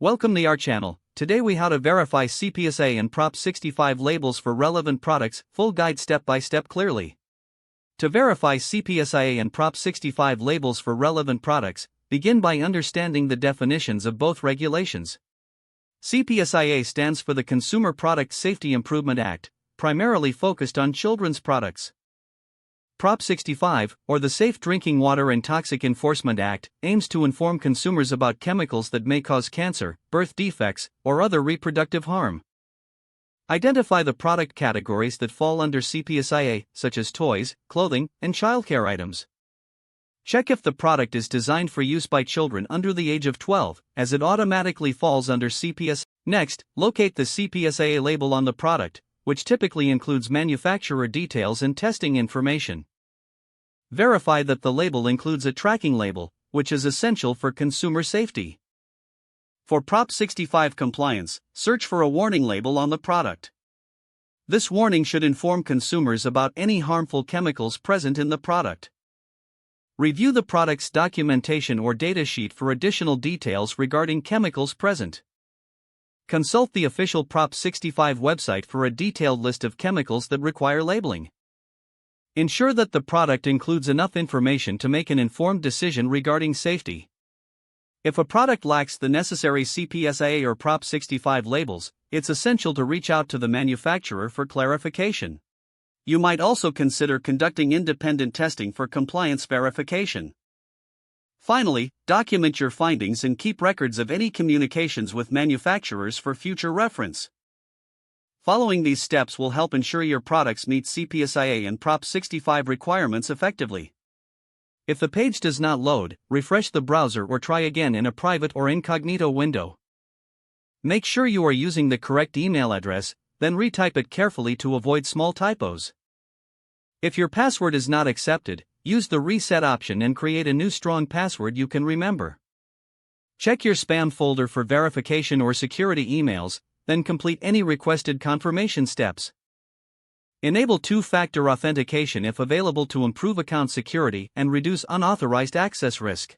Welcome to our channel. Today we how to verify CPSIA and Prop 65 labels for relevant products, full guide step by step clearly. To verify CPSIA and Prop 65 labels for relevant products, begin by understanding the definitions of both regulations. CPSIA stands for the Consumer Product Safety Improvement Act, primarily focused on children's products. Prop 65, or the Safe Drinking Water and Toxic Enforcement Act, aims to inform consumers about chemicals that may cause cancer, birth defects, or other reproductive harm. Identify the product categories that fall under CPSIA, such as toys, clothing, and childcare items. Check if the product is designed for use by children under the age of 12, as it automatically falls under CPSIA. Next, locate the CPSIA label on the product, which typically includes manufacturer details and testing information. Verify that the label includes a tracking label, which is essential for consumer safety. For Prop 65 compliance, search for a warning label on the product. This warning should inform consumers about any harmful chemicals present in the product. Review the product's documentation or data sheet for additional details regarding chemicals present. Consult the official Prop 65 website for a detailed list of chemicals that require labeling. Ensure that the product includes enough information to make an informed decision regarding safety. If a product lacks the necessary CPSIA or Prop 65 labels, it's essential to reach out to the manufacturer for clarification. You might also consider conducting independent testing for compliance verification. Finally, document your findings and keep records of any communications with manufacturers for future reference. Following these steps will help ensure your products meet CPSIA and Prop 65 requirements effectively. If the page does not load, refresh the browser or try again in a private or incognito window. Make sure you are using the correct email address, then retype it carefully to avoid small typos. If your password is not accepted, use the reset option and create a new strong password you can remember. Check your spam folder for verification or security emails, then complete any requested confirmation steps. Enable two-factor authentication if available to improve account security and reduce unauthorized access risk.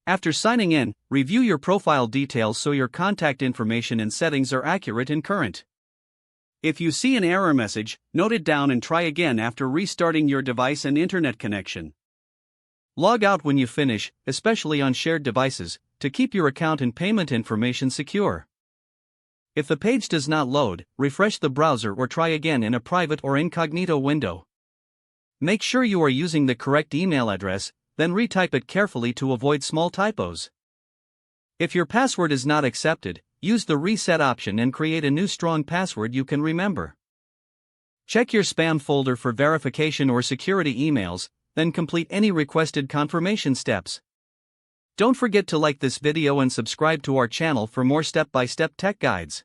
After signing in, review your profile details so your contact information and settings are accurate and current. If you see an error message, note it down and try again after restarting your device and internet connection. Log out when you finish, especially on shared devices, to keep your account and payment information secure. If the page does not load, refresh the browser or try again in a private or incognito window. Make sure you are using the correct email address, then retype it carefully to avoid small typos. If your password is not accepted, use the reset option and create a new strong password you can remember. Check your spam folder for verification or security emails, then complete any requested confirmation steps. Don't forget to like this video and subscribe to our channel for more step-by-step tech guides.